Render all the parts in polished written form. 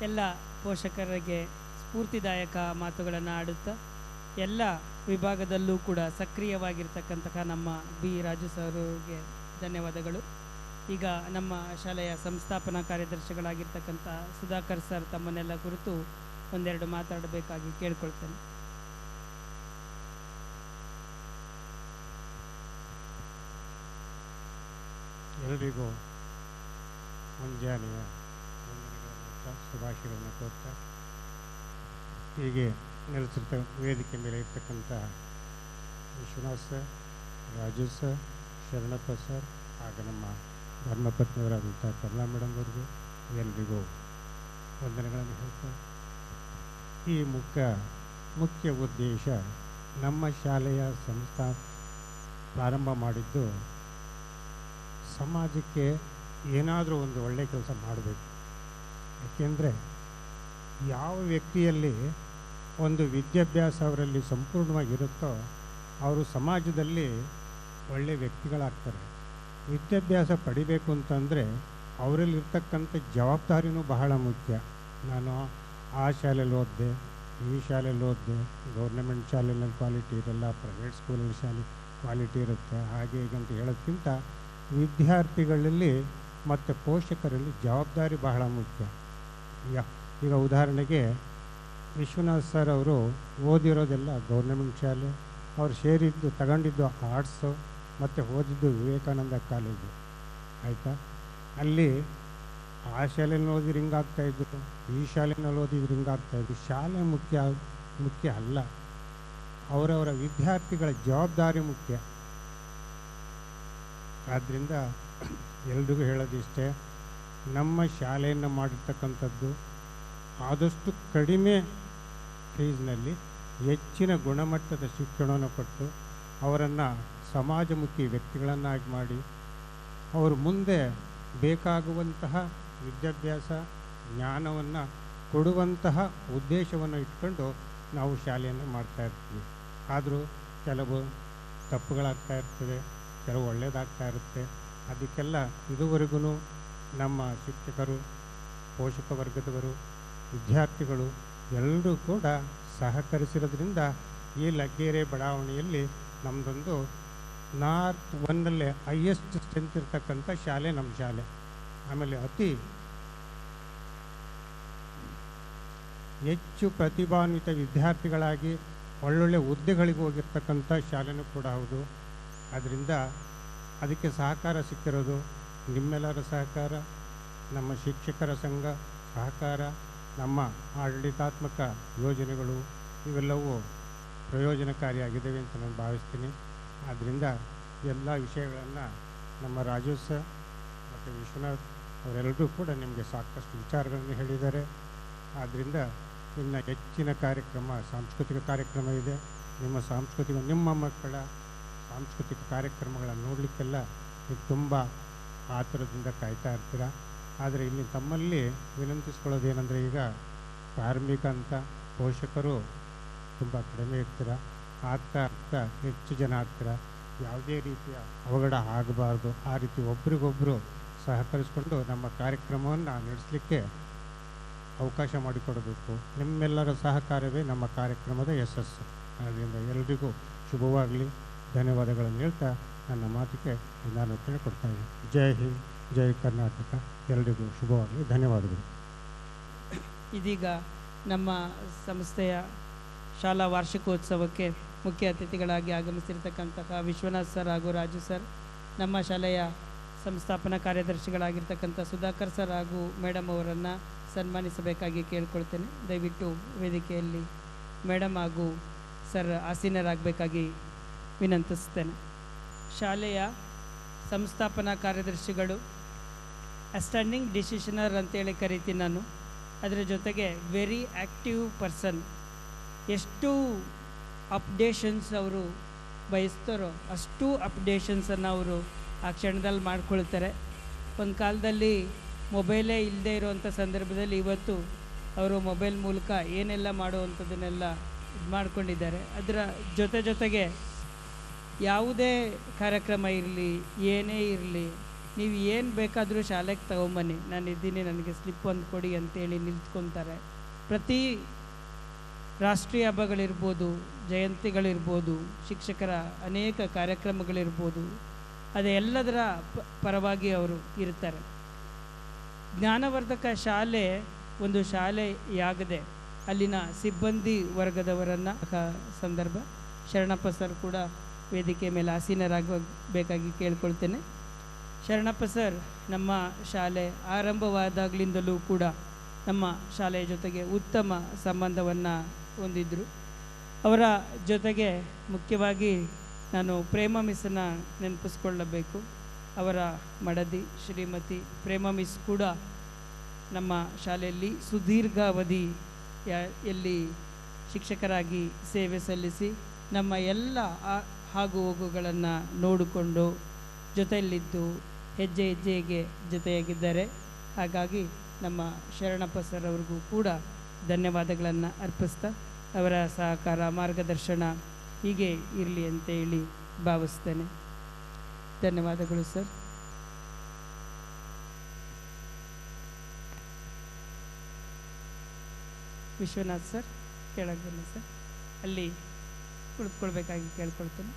ಎಲ್ಲ ಪೋಷಕರಿಗೆ ಸ್ಫೂರ್ತಿದಾಯಕ ಮಾತುಗಳನ್ನು ಆಡುತ್ತಾ ಎಲ್ಲ ವಿಭಾಗದಲ್ಲೂ ಕೂಡ ಸಕ್ರಿಯವಾಗಿರ್ತಕ್ಕಂತಹ ನಮ್ಮ ಬಿ ರಾಜು ಸರ್ಗೆ ಧನ್ಯವಾದಗಳು. ಈಗ ನಮ್ಮ ಶಾಲೆಯ ಸಂಸ್ಥಾಪನಾ ಕಾರ್ಯದರ್ಶಿಗಳಾಗಿರ್ತಕ್ಕಂಥ ಸುಧಾಕರ್ ಸರ್ ತಮ್ಮನ್ನೆಲ್ಲ ಕುರಿತು ಒಂದೆರಡು ಮಾತಾಡಬೇಕಾಗಿ ಕೇಳ್ಕೊಳ್ತೇನೆ. ಎಲ್ಲರಿಗೂ ಮುಂಜಾನೆಯ ಶುಭಾಶಯಗಳನ್ನು ಕೋರ್ತಾ ಹೀಗೆ ವೇದಿಕೆ ಮೇಲೆ ಇರ್ತಕ್ಕಂಥ Vishwanath sir, Raju sir, Sharanappa sir ಹಾಗೂ ನಮ್ಮ ಧರ್ಮಪತ್ನಿಯವರಾದಂಥ ಕಮಲಾ ಮೇಡಮ್ ಅವರಿಗೂ ಎಲ್ಲರಿಗೂ ವಂದನೆಗಳನ್ನು ಹೇಳ್ತಾ, ಈ ಮುಖ್ಯ ಉದ್ದೇಶ ನಮ್ಮ ಶಾಲೆಯ ಸಂಸ್ಥಾ ಪ್ರಾರಂಭ ಮಾಡಿದ್ದು ಸಮಾಜಕ್ಕೆ ಏನಾದರೂ ಒಂದು ಒಳ್ಳೆಯ ಕೆಲಸ ಮಾಡಬೇಕು. ಏಕೆಂದರೆ ಯಾವ ವ್ಯಕ್ತಿಯಲ್ಲಿ ಒಂದು ವಿದ್ಯಾಭ್ಯಾಸ ಅವರಲ್ಲಿ ಸಂಪೂರ್ಣವಾಗಿರುತ್ತೋ ಅವರು ಸಮಾಜದಲ್ಲಿ ಒಳ್ಳೆಯ ವ್ಯಕ್ತಿಗಳಾಗ್ತಾರೆ. ವಿದ್ಯಾಭ್ಯಾಸ ಪಡಿಬೇಕು ಅಂತಂದರೆ ಅವರಲ್ಲಿರ್ತಕ್ಕಂಥ ಜವಾಬ್ದಾರಿನೂ ಬಹಳ ಮುಖ್ಯ. ನಾನು ಆ ಶಾಲೆಯಲ್ಲಿ ಓದಿದೆ, ಈ ಶಾಲೆಯಲ್ಲಿ ಓದಿದೆ, ಗೌರ್ನಮೆಂಟ್ ಶಾಲೆಯಲ್ಲಿ ಕ್ವಾಲಿಟಿ ಇರಲ್ಲ, ಪ್ರೈವೇಟ್ ಸ್ಕೂಲಲ್ಲಿ ಶಾಲೆ ಕ್ವಾಲಿಟಿ ಇರುತ್ತೆ, ಹಾಗೆ ಹೀಗೆ ಅಂತ ಹೇಳೋದಕ್ಕಿಂತ ವಿದ್ಯಾರ್ಥಿಗಳಲ್ಲಿ ಮತ್ತು ಪೋಷಕರಲ್ಲಿ ಜವಾಬ್ದಾರಿ ಬಹಳ ಮುಖ್ಯ. ಈಗ ಉದಾಹರಣೆಗೆ ವಿಶ್ವನಾಥ್ ಸರ್ ಅವರು ಓದಿರೋದೆಲ್ಲ ಗೌರ್ನಮೆಂಟ್ ಶಾಲೆ, ಅವ್ರು ತಗೊಂಡಿದ್ದು ಆರ್ಟ್ಸು ಮತ್ತು ಓದಿದ್ದು ವಿವೇಕಾನಂದ ಕಾಲೇಜು, ಆಯಿತಾ. ಅಲ್ಲಿ ಆ ಶಾಲೆಯಲ್ಲಿ ಓದಿದ್ರೆ ಹಿಂಗಾಗ್ತಾಯಿದ್ರು, ಈ ಶಾಲೆಯಲ್ಲಿ ಓದಿದ್ರೆ ಹಿಂಗಾಗ್ತಾಯಿದ್ರು. ಶಾಲೆ ಮುಖ್ಯ ಅಲ್ಲ, ಅವರವರ ವಿದ್ಯಾರ್ಥಿಗಳ ಜವಾಬ್ದಾರಿ ಮುಖ್ಯ. ಆದ್ದರಿಂದ ಎಲ್ರಿಗೂ ಹೇಳೋದಿಷ್ಟೇ, ನಮ್ಮ ಶಾಲೆಯನ್ನು ಮಾಡಿರ್ತಕ್ಕಂಥದ್ದು ಆದಷ್ಟು ಕಡಿಮೆ ಫೀಸ್ನಲ್ಲಿ ಹೆಚ್ಚಿನ ಗುಣಮಟ್ಟದ ಶಿಕ್ಷಣವನ್ನು ಕೊಟ್ಟು ಅವರನ್ನು ಸಮಾಜಮುಖಿ ವ್ಯಕ್ತಿಗಳನ್ನಾಗಿ ಮಾಡಿ ಅವರು ಮುಂದೆ ಬೇಕಾಗುವಂತಹ ವಿದ್ಯಾಭ್ಯಾಸ ಜ್ಞಾನವನ್ನು ಕೊಡುವಂತಹ ಉದ್ದೇಶವನ್ನು ಇಟ್ಕೊಂಡು ನಾವು ಶಾಲೆಯನ್ನು ಮಾಡ್ತಾಯಿರ್ತೀವಿ. ಆದರೂ ಕೆಲವು ತಪ್ಪುಗಳಾಗ್ತಾ ಇರ್ತವೆ, ಕೆಲವು ಒಳ್ಳೆಯದಾಗ್ತಾ ಇರುತ್ತೆ. ಅದಕ್ಕೆಲ್ಲ ಇದುವರೆಗೂ ನಮ್ಮ ಶಿಕ್ಷಕರು, ಪೋಷಕ ವರ್ಗದವರು, ವಿದ್ಯಾರ್ಥಿಗಳು ಎಲ್ಲರೂ ಕೂಡ ಸಹಕರಿಸಿರೋದ್ರಿಂದ ಈ ಲಗ್ಗೆರೆ ಬಡಾವಣೆಯಲ್ಲಿ ನಮ್ಮದೊಂದು ನಾರ್ತ್ 1 ಹೈಯೆಸ್ಟ್ ಸ್ಟ್ರೆಂತ್ ಇರ್ತಕ್ಕಂಥ ಶಾಲೆ ನಮ್ಮ ಶಾಲೆ. ಆಮೇಲೆ ಅತಿ ಹೆಚ್ಚು ಪ್ರತಿಭಾನ್ವಿತ ವಿದ್ಯಾರ್ಥಿಗಳಾಗಿ ಒಳ್ಳೊಳ್ಳೆ ಹುದ್ದೆಗಳಿಗೆ ಹೋಗಿರ್ತಕ್ಕಂಥ ಶಾಲೆನೂ ಕೂಡ ಹೌದು. ಆದ್ದರಿಂದ ಅದಕ್ಕೆ ಸಹಕಾರ ಸಿಕ್ಕಿರೋದು ನಿಮ್ಮೆಲ್ಲರ ಸಹಕಾರ, ನಮ್ಮ ಶಿಕ್ಷಕರ ಸಂಘ ಸಹಕಾರ, ನಮ್ಮ ಆಡಳಿತಾತ್ಮಕ ಯೋಜನೆಗಳು ಇವೆಲ್ಲವೂ ಪ್ರಯೋಜನಕಾರಿಯಾಗಿದ್ದಾವೆ ಅಂತ ನಾನು ಭಾವಿಸ್ತೀನಿ. ಆದ್ದರಿಂದ ಎಲ್ಲ ವಿಷಯಗಳನ್ನು ನಮ್ಮ ರಾಜು ಸರ್ ಮತ್ತು ವಿಶ್ವನಾಥ್ ಅವರೆಲ್ಲರೂ ಕೂಡ ನಿಮಗೆ ಸಾಕಷ್ಟು ವಿಚಾರಗಳನ್ನು ಹೇಳಿದ್ದಾರೆ. ಆದ್ದರಿಂದ ಇನ್ನು ಹೆಚ್ಚಿನ ಸಾಂಸ್ಕೃತಿಕ ಕಾರ್ಯಕ್ರಮ ಇದೆ. ನಿಮ್ಮ ಮಕ್ಕಳ ಸಾಂಸ್ಕೃತಿಕ ಕಾರ್ಯಕ್ರಮಗಳನ್ನು ನೋಡಲಿಕ್ಕೆಲ್ಲ ನೀವು ತುಂಬ ಆತುರದಿಂದ ಕಾಯ್ತಾ ಇರ್ತೀರ. ಆದರೆ ಇಲ್ಲಿ ತಮ್ಮಲ್ಲಿ ವಿನಂತಿಸ್ಕೊಳ್ಳೋದೇನೆಂದರೆ, ಈಗ ಕಾರ್ಮಿಕ ಅಂತ ಪೋಷಕರು ತುಂಬ ಕಡಿಮೆ ಇರ್ತೀರ. ಆಗ್ತಾ ಆಗ್ತಾ ಹೆಚ್ಚು ಜನ ಆಗ್ತೀರ. ಯಾವುದೇ ರೀತಿಯ ಅವಘಡ ಆಗಬಾರ್ದು, ಆ ರೀತಿ ಒಬ್ರಿಗೊಬ್ಬರು ಸಹಕರಿಸಿಕೊಂಡು ನಮ್ಮ ಕಾರ್ಯಕ್ರಮವನ್ನು ನಡೆಸಲಿಕ್ಕೆ ಅವಕಾಶ ಮಾಡಿಕೊಡಬೇಕು. ನಿಮ್ಮೆಲ್ಲರ ಸಹಕಾರವೇ ನಮ್ಮ ಕಾರ್ಯಕ್ರಮದ ಯಶಸ್ಸು. ಆದ್ದರಿಂದ ಎಲ್ರಿಗೂ ಶುಭವಾಗಲಿ. ಧನ್ಯವಾದಗಳನ್ನು ಹೇಳ್ತಾ ನನ್ನ ಮಾತಿಗೆ ನಾನು ಕೊಡ್ತಾ ಇದ್ದೀನಿ. ಜೈ ಹಿಂದ್, ಜೈ ಕರ್ನಾಟಕ. ಎಲ್ರಿಗೂ ಶುಭವಾಗಲಿ. ಧನ್ಯವಾದಗಳು. ಇದೀಗ ನಮ್ಮ ಸಂಸ್ಥೆಯ ಶಾಲಾ ವಾರ್ಷಿಕೋತ್ಸವಕ್ಕೆ ಮುಖ್ಯ ಅತಿಥಿಗಳಾಗಿ ಆಗಮಿಸಿರ್ತಕ್ಕಂತಹ ವಿಶ್ವನಾಥ್ ಸರ್ ಹಾಗೂ ರಾಜು ಸರ್, ನಮ್ಮ ಶಾಲೆಯ ಸಂಸ್ಥಾಪನಾ ಕಾರ್ಯದರ್ಶಿಗಳಾಗಿರ್ತಕ್ಕಂಥ ಸುಧಾಕರ್ ಸರ್ ಹಾಗೂ ಮೇಡಮ್ ಅವರನ್ನು ಸನ್ಮಾನಿಸಬೇಕಾಗಿ ಕೇಳ್ಕೊಳ್ತೇನೆ. ದಯವಿಟ್ಟು ವೇದಿಕೆಯಲ್ಲಿ ಮೇಡಮ್ ಹಾಗೂ ಸರ್ ಆಸೀನರಾಗಬೇಕಾಗಿ ವಿನಂತಿಸ್ತೇನೆ. ಶಾಲೆಯ ಸಂಸ್ಥಾಪನಾ ಕಾರ್ಯದರ್ಶಿಗಳು ಸ್ಟ್ಯಾಂಡಿಂಗ್ ಡಿಸಿಷನರ್ ಅಂತೇಳಿ ಕರಿತೀನಿ ನಾನು. ಅದರ ಜೊತೆಗೆ ವೆರಿ ಆ್ಯಕ್ಟಿವ್ ಪರ್ಸನ್. ಎಷ್ಟು ಅಪ್ಡೇಷನ್ಸ್ ಅವರು ಬಯಸ್ತಾರೋ ಅಷ್ಟು ಅಪ್ಡೇಷನ್ಸನ್ನು ಅವರು ಆ ಕ್ಷಣದಲ್ಲಿ ಮಾಡ್ಕೊಳ್ತಾರೆ. ಒಂದು ಕಾಲದಲ್ಲಿ ಮೊಬೈಲೇ ಇಲ್ಲದೇ ಇರೋವಂಥ ಸಂದರ್ಭದಲ್ಲಿ ಇವತ್ತು ಅವರು ಮೊಬೈಲ್ ಮೂಲಕ ಏನೆಲ್ಲ ಮಾಡುವಂಥದ್ದನ್ನೆಲ್ಲ ಇದು ಮಾಡ್ಕೊಂಡಿದ್ದಾರೆ. ಅದರ ಜೊತೆಗೆ ಯಾವುದೇ ಕಾರ್ಯಕ್ರಮ ಇರಲಿ, ಏನೇ ಇರಲಿ, ನೀವು ಏನು ಬೇಕಾದರೂ ಶಾಲೆಗೆ ತಗೊಂಬನ್ನಿ, ನಾನು ಇದ್ದೀನಿ, ನನಗೆ ಸ್ಲಿಪ್ ಒಂದು ಕೊಡಿ ಅಂತೇಳಿ ನಿಲ್ತ್ಕೊತಾರೆ. ಪ್ರತಿ ರಾಷ್ಟ್ರೀಯ ಹಬ್ಬಗಳಿರ್ಬೋದು, ಜಯಂತಿಗಳಿರ್ಬೋದು, ಶಿಕ್ಷಕರ ಅನೇಕ ಕಾರ್ಯಕ್ರಮಗಳಿರ್ಬೋದು, ಅದೆಲ್ಲದರ ಪರವಾಗಿ ಅವರು ಇರ್ತಾರೆ. ಜ್ಞಾನವರ್ಧಕ ಶಾಲೆ ಒಂದು ಶಾಲೆಯಾಗದೆ ಅಲ್ಲಿನ ಸಿಬ್ಬಂದಿ ವರ್ಗದವರನ್ನು ಸಂದರ್ಭ ಶರಣಪ್ಪ ಸರ್ ಕೂಡ ವೇದಿಕೆ ಮೇಲೆ ಆಸೀನರಾಗಬೇಕಾಗಿ ಕೇಳ್ಕೊಳ್ತೇನೆ. ಶರಣಪ್ಪ ಸರ್ ನಮ್ಮ ಶಾಲೆ ಆರಂಭವಾದಾಗಲಿಂದಲೂ ಕೂಡ ನಮ್ಮ ಶಾಲೆಯ ಜೊತೆಗೆ ಉತ್ತಮ ಸಂಬಂಧವನ್ನು ಹೊಂದಿದ್ದರು. ಅವರ ಜೊತೆಗೆ ಮುಖ್ಯವಾಗಿ ನಾನು ಪ್ರೇಮ ಮಿಸ್ಸನ್ನು ನೆನಪಿಸ್ಕೊಳ್ಳಬೇಕು. ಅವರ ಮಡದಿ ಶ್ರೀಮತಿ ಪ್ರೇಮ ಮಿಸ್ ಕೂಡ ನಮ್ಮ ಶಾಲೆಯಲ್ಲಿ ಸುದೀರ್ಘಾವಧಿ ಎಲ್ಲಿ ಶಿಕ್ಷಕರಾಗಿ ಸೇವೆ ಸಲ್ಲಿಸಿ ನಮ್ಮ ಎಲ್ಲ ಆಗು ಹೋಗುಗಳನ್ನು ನೋಡಿಕೊಂಡು ಜೊತೆಯಲ್ಲಿದ್ದು ಹೆಜ್ಜೆ ಹೆಜ್ಜೆಗೆ ಜೊತೆಯಾಗಿದ್ದಾರೆ. ಹಾಗಾಗಿ ನಮ್ಮ ಶರಣಪ್ಪ ಸರ್ ಅವ್ರಿಗೂ ಕೂಡ ಧನ್ಯವಾದಗಳನ್ನು ಅರ್ಪಿಸ್ತಾ ಅವರ ಸಹಕಾರ ಮಾರ್ಗದರ್ಶನ ಹೀಗೆ ಇರಲಿ ಅಂತ ಹೇಳಿ ಭಾವಿಸ್ತೇನೆ. ಧನ್ಯವಾದಗಳು ಸರ್. ವಿಶ್ವನಾಥ್ ಸರ್ ಕೆಳಗೆ ಬನ್ನಿ ಸರ್, ಅಲ್ಲಿ ಕುಳಿತುಕೊಳ್ಬೇಕಾಗಿ ಕೇಳ್ಕೊಳ್ತೇನೆ.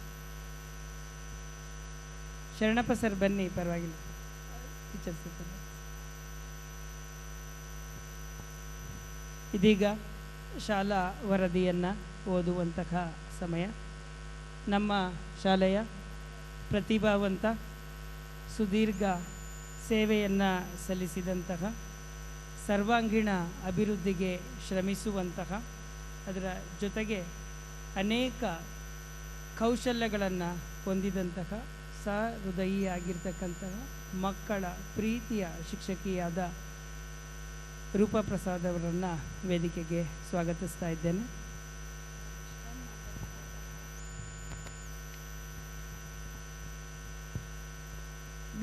ಶರಣಪ್ಪ ಸರ್ ಬನ್ನಿ, ಪರವಾಗಿಲ್ಲ. ಟೀಚರ್ಸ್ ಇದೀಗ ಶಾಲಾ ವರದಿಯನ್ನು ಓದುವಂತಹ ಸಮಯ. ನಮ್ಮ ಶಾಲೆಯ ಪ್ರತಿಭಾವಂತ ಸುದೀರ್ಘ ಸೇವೆಯನ್ನು ಸಲ್ಲಿಸಿದಂತಹ, ಸರ್ವಾಂಗೀಣ ಅಭಿವೃದ್ಧಿಗೆ ಶ್ರಮಿಸುವಂತಹ, ಅದರ ಜೊತೆಗೆ ಅನೇಕ ಕೌಶಲ್ಯಗಳನ್ನು ಹೊಂದಿದಂತಹ ಸಹೃದಯಿಯಾಗಿರ್ತಕ್ಕಂತಹ ಮಕ್ಕಳ ಪ್ರೀತಿಯ ಶಿಕ್ಷಕಿಯಾದ ರೂಪಾ ಪ್ರಸಾದ್ ಅವರನ್ನು ವೇದಿಕೆಗೆ ಸ್ವಾಗತಿಸ್ತಾ ಇದ್ದೇನೆ.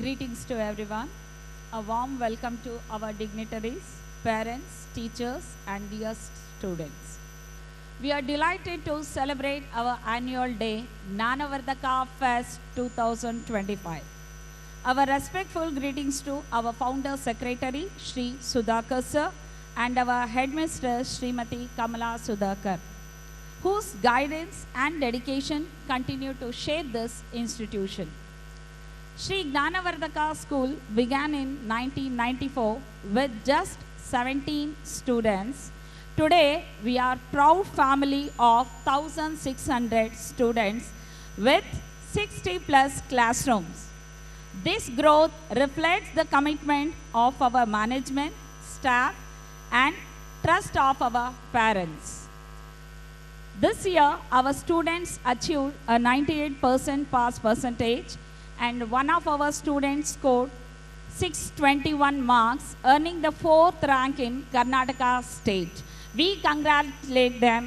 Greetings to everyone. A warm welcome to our dignitaries, parents, teachers, and dear students. We are delighted to celebrate our annual day, Gnanavardhaka Fest 2025. Our respectful greetings to our founder secretary, Shri Sudhakar sir, and our headmistress, Srimati Kamala Sudhakar, whose guidance and dedication continue to shape this institution. Shri Gnanavardhaka School began in 1994 with just 17 students. Today, we are proud family of 1,600 students with 60 plus classrooms. This growth reflects the commitment of our management, staff, and trust of our parents. This year, our students achieved a 98% pass percentage, and one of our students scored 621 marks, earning the 4th rank in Karnataka state. We congratulate them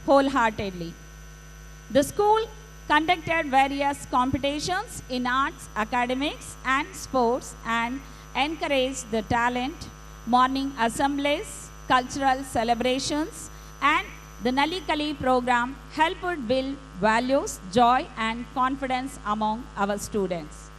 wholeheartedly. The school conducted various competitions in arts, academics, and sports, and encouraged the talent, morning assemblies, cultural celebrations, and the Nali Kali program helped build values, joy, and confidence among our students.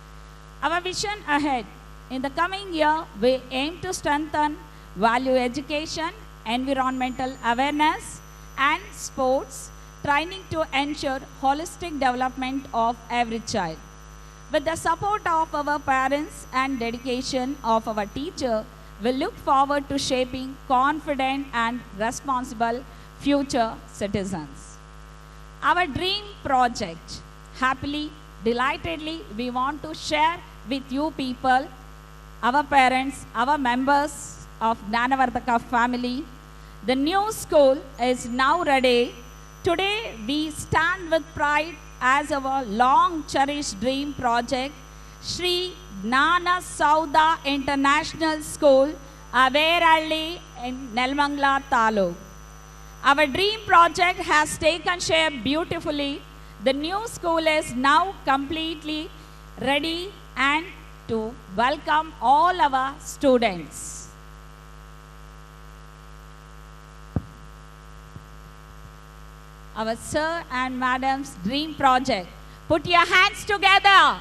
Our vision ahead: in the coming year, we aim to strengthen value education, environmental awareness, and sports training to ensure holistic development of every child. With the support of our parents and dedication of our teacher, we look forward to shaping confident and responsible future citizens. Our dream project, happily, delightedly, we want to share with you people, our parents, our members of Gnanavardhaka family. The new school is now ready. Today, we stand with pride as our long cherished dream project, Sri Gnana Sauda International School, Averalli in Nelmangla Taluk. Our dream project has taken shape beautifully. The new school is now completely ready and to welcome all our students. Our sir and madam's dream project. Put your hands together.